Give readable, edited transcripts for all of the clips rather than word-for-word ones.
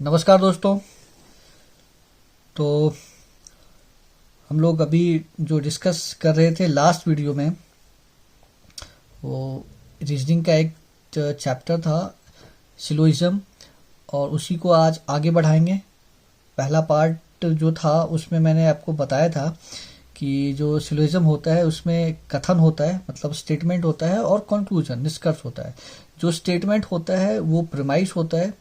नमस्कार दोस्तों। तो हम लोग अभी जो डिस्कस कर रहे थे लास्ट वीडियो में, वो रीजनिंग का एक चैप्टर था, सिलोइज्म, और उसी को आज आगे बढ़ाएंगे। पहला पार्ट जो था उसमें मैंने आपको बताया था कि जो सिलोइज्म होता है उसमें कथन होता है, मतलब स्टेटमेंट होता है, और कंक्लूजन, निष्कर्ष होता है। जो स्टेटमेंट होता है वो प्रीमाइस होता है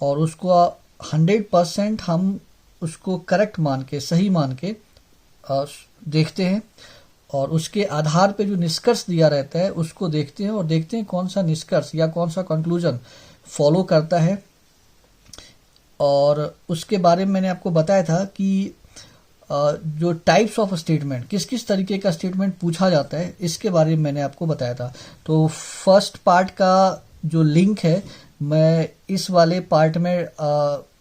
और उसको 100% हम उसको करेक्ट मान के, सही मान के देखते हैं, और उसके आधार पे जो निष्कर्ष दिया रहता है उसको देखते हैं, और देखते हैं कौन सा निष्कर्ष या कौन सा कंक्लूजन फॉलो करता है। और उसके बारे में मैंने आपको बताया था कि जो टाइप्स ऑफ स्टेटमेंट, किस किस तरीके का स्टेटमेंट पूछा जाता है, इसके बारे में मैंने आपको बताया था। तो फर्स्ट पार्ट का जो लिंक है मैं इस वाले पार्ट में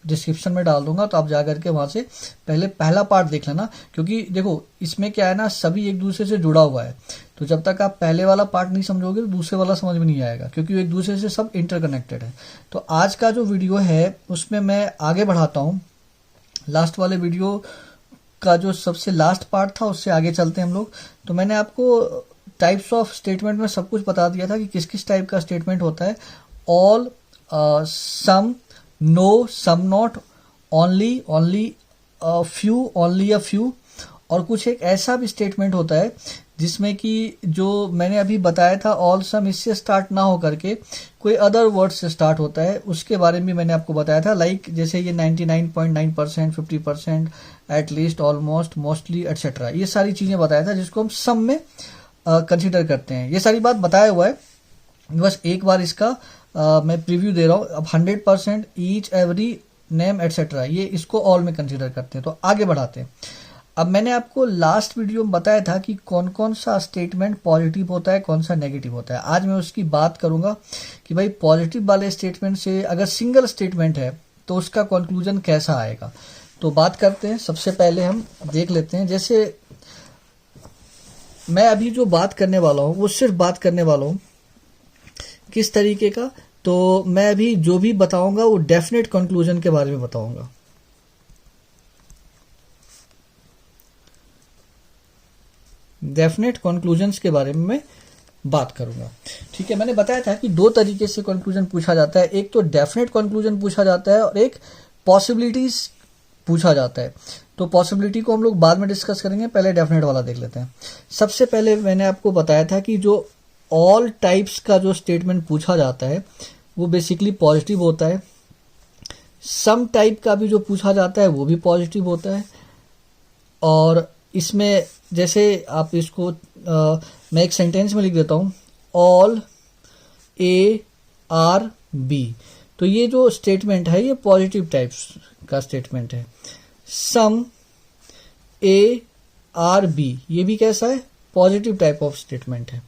डिस्क्रिप्शन में डाल दूंगा, तो आप जा करके वहां से पहले पहला पार्ट देख लेना। क्योंकि देखो इसमें क्या है ना, सभी एक दूसरे से जुड़ा हुआ है। तो जब तक आप पहले वाला पार्ट नहीं समझोगे तो दूसरे वाला समझ में नहीं आएगा, क्योंकि एक दूसरे से सब इंटरकनेक्टेड है। तो आज का जो वीडियो है उसमें मैं आगे बढ़ाता हूँ। लास्ट वाले वीडियो का जो सबसे लास्ट पार्ट था उससे आगे चलते हैं हम लोग। तो मैंने आपको टाइप्स ऑफ स्टेटमेंट में सब कुछ बता दिया था कि किस किस टाइप का स्टेटमेंट होता है। All, some, no, some not, only, only few, only a few, और कुछ एक ऐसा भी स्टेटमेंट होता है जिसमें कि जो मैंने अभी बताया था, ऑल सम, इससे स्टार्ट ना हो करके कोई अदर वर्ड से स्टार्ट होता है। उसके बारे में मैंने आपको बताया था, लाइक जैसे ये 99.9%, 50%, एटलीस्ट, ऑलमोस्ट, मोस्टली, एटसेट्रा, ये सारी चीजें बताया था जिसको हम सम में कंसिडर करते हैं। ये सारी बात बताया हुआ है, बस एक बार इसका मैं प्रीव्यू दे रहा हूँ। अब 100%, ईच, एवरी, नेम, एटसेट्रा, ये इसको ऑल में कंसिडर करते हैं। तो आगे बढ़ाते हैं। अब मैंने आपको लास्ट वीडियो में बताया था कि कौन कौन सा स्टेटमेंट पॉजिटिव होता है, कौन सा नेगेटिव होता है। आज मैं उसकी बात करूंगा कि भाई पॉजिटिव वाले स्टेटमेंट से अगर सिंगल स्टेटमेंट है तो उसका कंक्लूजन कैसा आएगा। तो बात करते हैं। सबसे पहले हम देख लेते हैं, जैसे मैं अभी जो बात करने वाला हूँ वो सिर्फ बात करने वाला हूँ किस तरीके का। तो मैं अभी जो भी बताऊंगा वो डेफिनेट कंक्लूजन के बारे में बताऊंगा। डेफिनेट कंक्लूजन्स के बारे में मैं बात करूंगा। ठीक है, मैंने बताया था कि दो तरीके से कंक्लूजन पूछा जाता है। एक तो डेफिनेट कंक्लूजन पूछा जाता है और एक पॉसिबिलिटीज पूछा जाता है। तो पॉसिबिलिटी को हम लोग बाद में डिस्कस करेंगे, पहले डेफिनेट वाला देख लेते हैं। सबसे पहले मैंने आपको बताया था कि जो ऑल टाइप्स का जो स्टेटमेंट पूछा जाता है वो बेसिकली पॉजिटिव होता है। सम टाइप का भी जो पूछा जाता है वो भी पॉजिटिव होता है। और इसमें जैसे आप इसको मैं एक सेंटेंस में लिख देता हूं, ऑल ए आर बी, तो ये जो स्टेटमेंट है ये पॉजिटिव टाइप्स का स्टेटमेंट है। सम ए आर बी, ये भी कैसा है, पॉजिटिव टाइप ऑफ स्टेटमेंट है।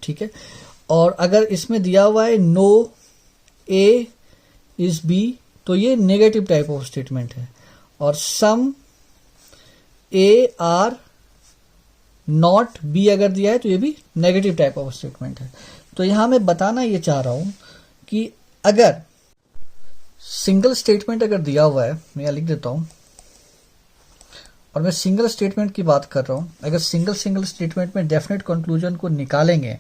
ठीक है, और अगर इसमें दिया हुआ है नो ए इज बी, तो ये नेगेटिव टाइप ऑफ स्टेटमेंट है। और सम ए आर नॉट बी अगर दिया है तो ये भी नेगेटिव टाइप ऑफ स्टेटमेंट है। तो यहां मैं बताना ये चाह रहा हूं कि अगर सिंगल स्टेटमेंट अगर दिया हुआ है, मैं यहां लिख देता हूं, और मैं सिंगल स्टेटमेंट की बात कर रहा हूं, अगर सिंगल स्टेटमेंट में डेफिनेट कंक्लूजन को निकालेंगे,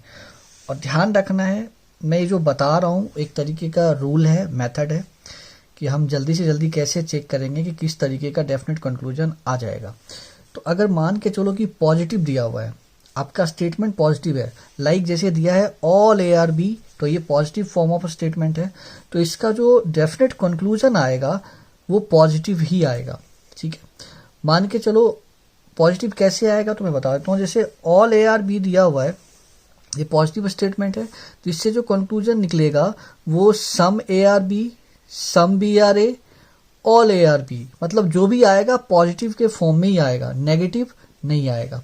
और ध्यान रखना है मैं ये जो बता रहा हूं एक तरीके का रूल है, मेथड है, कि हम जल्दी से जल्दी कैसे चेक करेंगे कि किस तरीके का डेफिनेट कंक्लूजन आ जाएगा। तो अगर मान के चलो कि पॉजिटिव दिया हुआ है, आपका स्टेटमेंट पॉजिटिव है, लाइक जैसे दिया है ऑल ए आर बी, तो ये पॉजिटिव फॉर्म ऑफ स्टेटमेंट है, तो इसका जो डेफिनेट कंक्लूजन आएगा वो पॉजिटिव ही आएगा। ठीक है, मान के चलो पॉजिटिव कैसे आएगा तो मैं बता देता हूँ। जैसे ऑल ए आर बी दिया हुआ है, ये पॉजिटिव स्टेटमेंट है, तो इससे जो कंक्लूजन निकलेगा वो some A are B, some B are A, all A are B, मतलब जो भी आएगा पॉजिटिव के फॉर्म में ही आएगा, नेगेटिव नहीं आएगा।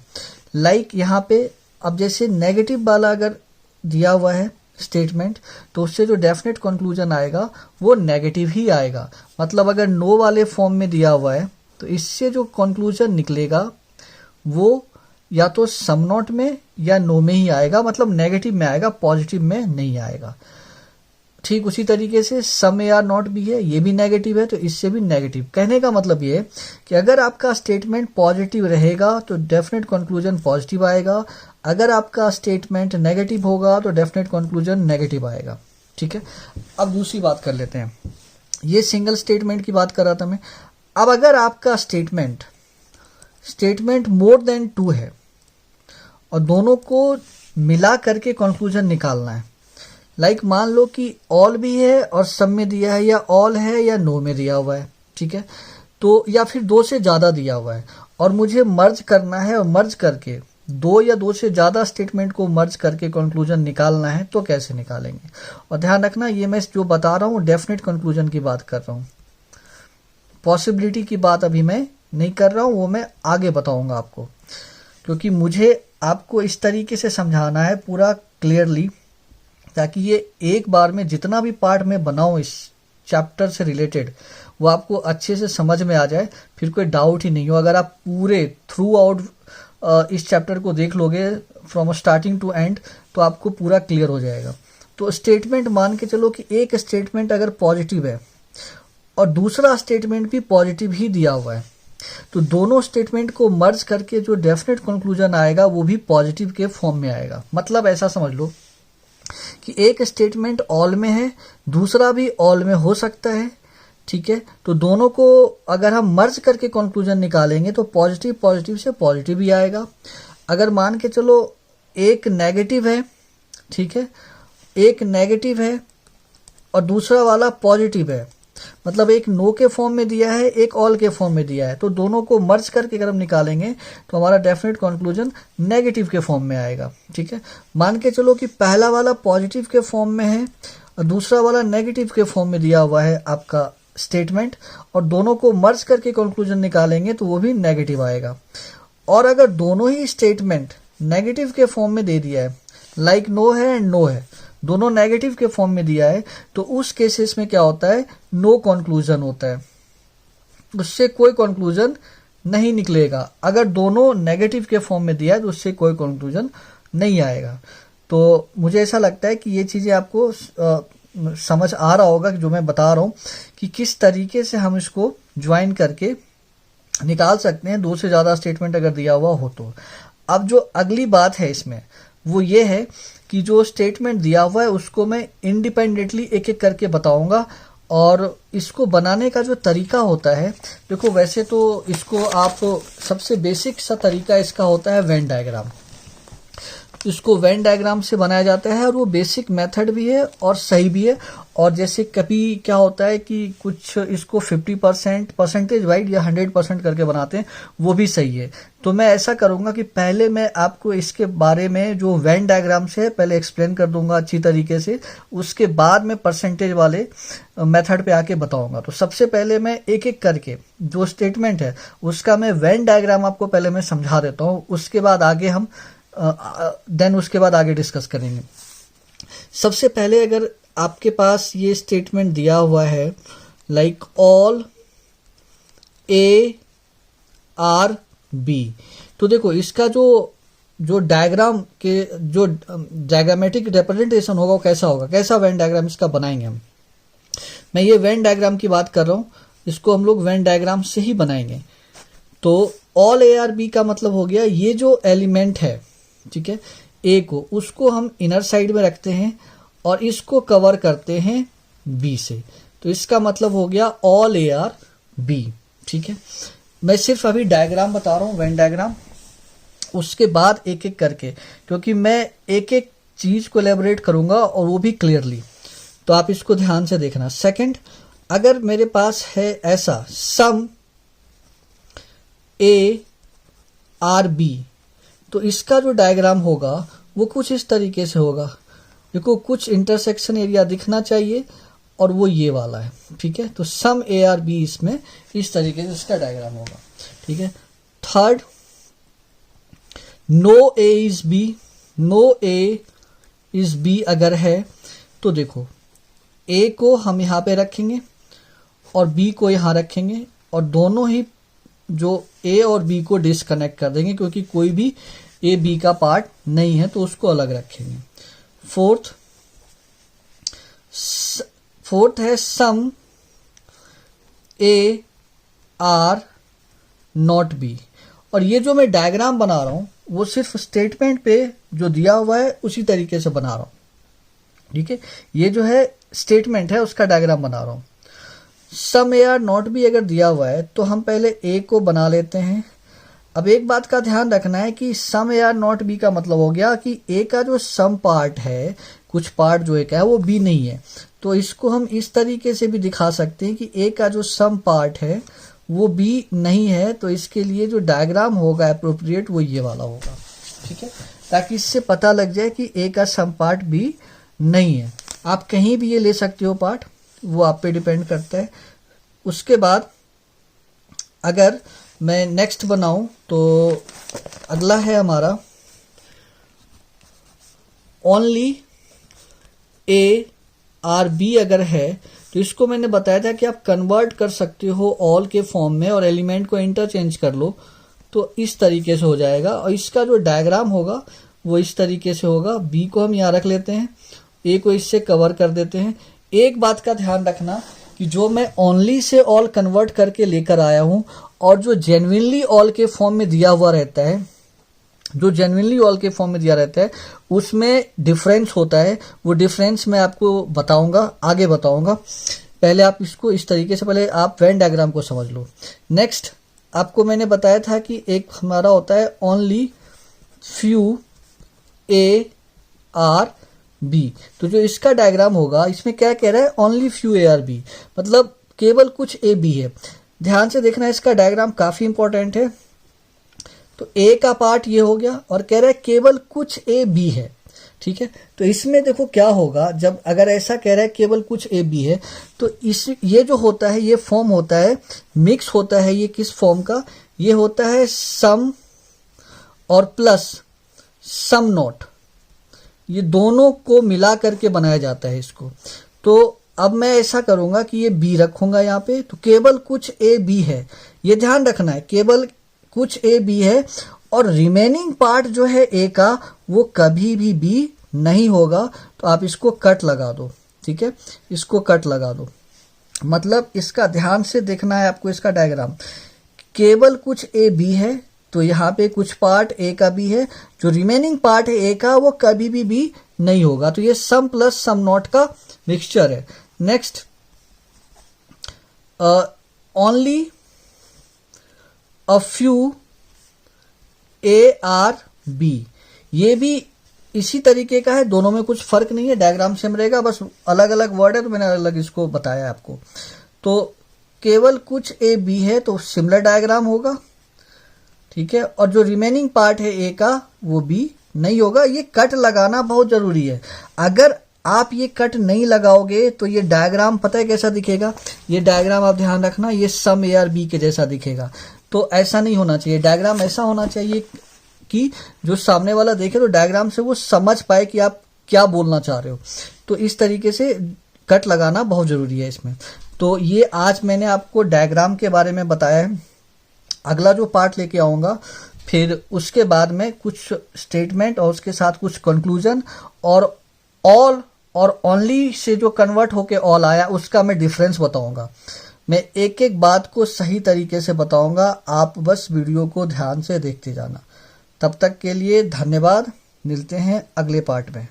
लाइक यहाँ पे अब जैसे नेगेटिव वाला अगर दिया हुआ है स्टेटमेंट, तो उससे जो डेफिनेट कंक्लूजन आएगा वो नेगेटिव ही आएगा। मतलब अगर नो वाले फॉर्म में दिया हुआ है तो इससे जो कंक्लूजन निकलेगा वो या तो सम नॉट में या नो में ही आएगा, मतलब नेगेटिव में आएगा, पॉजिटिव में नहीं आएगा। ठीक उसी तरीके से सम ए आर नॉट बी है, ये भी नेगेटिव है तो इससे भी नेगेटिव। कहने का मतलब ये है कि अगर आपका स्टेटमेंट पॉजिटिव रहेगा तो डेफिनेट कंक्लूजन पॉजिटिव आएगा, अगर आपका स्टेटमेंट नेगेटिव होगा तो डेफिनेट कंक्लूजन नेगेटिव आएगा। ठीक है, अब दूसरी बात कर लेते हैं। ये सिंगल स्टेटमेंट की बात कर रहा था मैं। अब अगर आपका स्टेटमेंट मोर देन 2 है और दोनों को मिला करके कंक्लूजन निकालना है, लाइक मान लो कि ऑल भी है और सम में दिया है, या ऑल है या नो में दिया हुआ है। ठीक है, तो या फिर 2 से ज़्यादा दिया हुआ है और मुझे मर्ज करना है, और मर्ज करके 2 या 2 से ज़्यादा स्टेटमेंट को मर्ज करके कंक्लूजन निकालना है, तो कैसे निकालेंगे। और ध्यान रखना, ये मैं जो बता रहा हूँ डेफिनेट कंक्लूजन की बात कर रहा हूँ, पॉसिबिलिटी की बात अभी मैं नहीं कर रहा हूँ, वो मैं आगे बताऊंगा आपको, क्योंकि मुझे आपको इस तरीके से समझाना है पूरा क्लियरली, ताकि ये एक बार में जितना भी पार्ट मैं बनाऊं इस चैप्टर से रिलेटेड वो आपको अच्छे से समझ में आ जाए, फिर कोई डाउट ही नहीं हो। अगर आप पूरे थ्रू आउट इस चैप्टर को देख लोगे फ्रॉम स्टार्टिंग टू एंड, तो आपको पूरा क्लियर हो जाएगा। तो स्टेटमेंट मान के चलो कि एक स्टेटमेंट अगर पॉजिटिव है और दूसरा स्टेटमेंट भी पॉजिटिव ही दिया हुआ है, तो दोनों स्टेटमेंट को मर्ज करके जो डेफिनेट कंक्लूजन आएगा वो भी पॉजिटिव के फॉर्म में आएगा। मतलब ऐसा समझ लो कि एक स्टेटमेंट ऑल में है, दूसरा भी ऑल में हो सकता है। ठीक है, तो दोनों को अगर हम मर्ज करके कंक्लूजन निकालेंगे तो पॉजिटिव पॉजिटिव से पॉजिटिव ही आएगा। अगर मान के चलो एक नेगेटिव है, ठीक है, एक नेगेटिव है और दूसरा वाला पॉजिटिव है, मतलब एक नो के फॉर्म में दिया है, एक ऑल के फॉर्म में दिया है, तो दोनों को मर्ज करके अगर हम निकालेंगे तो हमारा डेफिनेट कंक्लूजन नेगेटिव के फॉर्म में आएगा। ठीक है, मान के चलो कि पहला वाला पॉजिटिव के फॉर्म में है और दूसरा वाला नेगेटिव के फॉर्म में दिया हुआ है आपका स्टेटमेंट, और दोनों को मर्ज करके कंक्लूजन निकालेंगे तो वो भी नेगेटिव आएगा। और अगर दोनों ही स्टेटमेंट नेगेटिव के फॉर्म में दे दिया है, लाइक नो है एंड नो है, दोनों नेगेटिव के फॉर्म में दिया है, तो उस केसेस में क्या होता है, नो कंक्लूजन होता है, उससे कोई कंक्लूजन नहीं निकलेगा। अगर दोनों नेगेटिव के फॉर्म में दिया है तो उससे कोई कंक्लूजन नहीं आएगा। तो मुझे ऐसा लगता है कि ये चीज़ें आपको समझ आ रहा होगा कि जो मैं बता रहा हूँ कि किस तरीके से हम इसको ज्वाइन करके निकाल सकते हैं, 2 से ज़्यादा स्टेटमेंट अगर दिया हुआ हो तो। अब जो अगली बात है इसमें वो ये है कि जो स्टेटमेंट दिया हुआ है उसको मैं इंडिपेंडेंटली एक एक करके बताऊंगा, और इसको बनाने का जो तरीका होता है, देखो वैसे तो इसको आप सबसे बेसिक सा तरीका इसका होता है वेन डायग्राम। इसको वेन डायग्राम से बनाया जाता है और वो बेसिक मेथड भी है और सही भी है। और जैसे कभी क्या होता है कि कुछ इसको 50% परसेंटेज वाइज या 100% करके बनाते हैं, वो भी सही है। तो मैं ऐसा करूंगा कि पहले मैं आपको इसके बारे में जो वेन डायग्राम से है पहले एक्सप्लेन कर दूंगा अच्छी तरीके से, उसके बाद मैं परसेंटेज वाले मेथड पे आके बताऊंगा। तो सबसे पहले मैं एक एक करके जो स्टेटमेंट है उसका मैं वेन डायग्राम आपको पहले मैं समझा देता हूँ, उसके बाद आगे हम उसके बाद आगे डिस्कस करेंगे। सबसे पहले अगर आपके पास ये स्टेटमेंट दिया हुआ है like all A are B, तो देखो इसका जो डायग्राम के जो डायग्रामेटिक रिप्रेजेंटेशन होगा वो कैसा होगा, कैसा वेन डायग्राम इसका बनाएंगे हम। मैं ये वेन डायग्राम की बात कर रहा हूँ, इसको हम लोग वेन डायग्राम से ही बनाएंगे। तो ऑल ए आर बी का मतलब हो गया ये जो एलिमेंट है, ठीक है, ए को, उसको हम इनर साइड में रखते हैं और इसको कवर करते हैं बी से, तो इसका मतलब हो गया ऑल ए आर बी। ठीक है, मैं सिर्फ अभी डायग्राम बता रहा हूँ वेन डायग्राम, उसके बाद एक एक करके, क्योंकि मैं एक एक चीज को एलेबोरेट करूंगा और वो भी क्लियरली, तो आप इसको ध्यान से देखना। सेकंड, अगर मेरे पास है ऐसा सम ए आर बी, तो इसका जो डायग्राम होगा वो कुछ इस तरीके से होगा। देखो कुछ इंटरसेक्शन एरिया दिखना चाहिए और वो ये वाला है। ठीक है, तो सम ए आर बी इसमें इस तरीके से इसका डायग्राम होगा। ठीक है, third, no A is B, no A is B अगर है तो देखो ए को हम यहाँ पे रखेंगे और बी को यहाँ रखेंगे, और दोनों ही जो ए और बी को डिसकनेक्ट कर देंगे, क्योंकि कोई भी ए बी का पार्ट नहीं है तो उसको अलग रखेंगे। फोर्थ, फोर्थ है सम ए आर नॉट बी। और ये जो मैं डायग्राम बना रहा हूं वो सिर्फ स्टेटमेंट पे जो दिया हुआ है उसी तरीके से बना रहा हूं, ठीक है। ये जो है स्टेटमेंट है उसका डायग्राम बना रहा हूं। सम ए आर नॉट बी अगर दिया हुआ है तो हम पहले ए को बना लेते हैं। अब एक बात का ध्यान रखना है कि सम ए आर नॉट बी का मतलब हो गया कि ए का जो सम पार्ट है, कुछ पार्ट जो एक है वो बी नहीं है। तो इसको हम इस तरीके से भी दिखा सकते हैं कि ए का जो सम पार्ट है वो बी नहीं है। तो इसके लिए जो डायग्राम होगा एप्रोप्रिएट वो ये वाला होगा, ठीक है, ताकि इससे पता लग जाए कि ए का सम पार्ट बी नहीं है। आप कहीं भी ये ले सकते हो पार्ट, वो आप पे डिपेंड करता है। उसके बाद अगर मैं नेक्स्ट बनाऊं तो अगला है हमारा ओनली ए आर बी अगर है तो इसको मैंने बताया था कि आप कन्वर्ट कर सकते हो ऑल के फॉर्म में और एलिमेंट को इंटरचेंज कर लो तो इस तरीके से हो जाएगा। और इसका जो डायग्राम होगा वो इस तरीके से होगा। बी को हम यहाँ रख लेते हैं, ए को इससे कवर कर देते हैं। एक बात का ध्यान रखना कि जो मैं ओनली से ऑल कन्वर्ट करके लेकर आया हूं और जो जेन्युइनली ऑल के फॉर्म में दिया हुआ रहता है, जो जेन्युइनली ऑल के फॉर्म में दिया रहता है उसमें डिफरेंस होता है। वो डिफरेंस मैं आपको बताऊंगा, आगे बताऊंगा। पहले आप इसको इस तरीके से, पहले आप वेन डायग्राम को समझ लो। नेक्स्ट आपको मैंने बताया था कि एक हमारा होता है only few A are B. तो जो इसका डायग्राम होगा इसमें क्या कह रहा है, only few A are B, मतलब केवल कुछ ए बी है। ध्यान से देखना, इसका डायग्राम काफी इंपॉर्टेंट है। तो ए का पार्ट ये हो गया और कह रहा है केवल कुछ ए बी है, ठीक है। तो इसमें देखो क्या होगा, जब अगर ऐसा कह रहा है केवल कुछ ए बी है तो इस ये जो होता है ये फॉर्म होता है, मिक्स होता है। ये किस फॉर्म का, ये होता है सम और प्लस सम नॉट, ये दोनों को मिला करके बनाया जाता है इसको। तो अब मैं ऐसा करूंगा कि ये बी रखूंगा यहाँ पे, तो केवल कुछ ए बी है, ये ध्यान रखना है, केवल कुछ ए बी है। और रिमेनिंग पार्ट जो है ए का वो कभी भी बी नहीं होगा। तो आप इसको कट लगा दो, ठीक है, इसको कट लगा दो। मतलब इसका ध्यान से देखना है आपको इसका डायग्राम। केवल कुछ ए बी है तो यहाँ पे कुछ पार्ट ए का बी है, जो रिमेनिंग पार्ट है ए का वो कभी भी बी नहीं होगा। तो ये सम प्लस सम नॉट का मिक्सचर है। Next only a few A are B, ये भी इसी तरीके का है, दोनों में कुछ फर्क नहीं है, डायग्राम सेम रहेगा, बस अलग अलग वर्ड है तो मैंने अलग इसको बताया आपको। तो केवल कुछ ए बी है तो सिमिलर डायग्राम होगा, ठीक है। और जो रिमेनिंग पार्ट है ए का वो बी नहीं होगा। ये कट लगाना बहुत जरूरी है। अगर आप ये कट नहीं लगाओगे तो ये डायग्राम पता है कैसा दिखेगा, ये डायग्राम आप ध्यान रखना, ये सम ए आर बी के जैसा दिखेगा। तो ऐसा नहीं होना चाहिए, डायग्राम ऐसा होना चाहिए कि जो सामने वाला देखे तो डायग्राम से वो समझ पाए कि आप क्या बोलना चाह रहे हो। तो इस तरीके से कट लगाना बहुत जरूरी है इसमें। तो ये आज मैंने आपको डायग्राम के बारे में बताया है। अगला जो पार्ट लेके आऊंगा फिर उसके बाद में कुछ स्टेटमेंट और उसके साथ कुछ कंक्लूजन और ऑल और ओनली से जो कन्वर्ट होके ऑल आया उसका मैं डिफरेंस बताऊंगा। मैं एक एक बात को सही तरीके से बताऊंगा, आप बस वीडियो को ध्यान से देखते जाना। तब तक के लिए धन्यवाद, मिलते हैं अगले पार्ट में।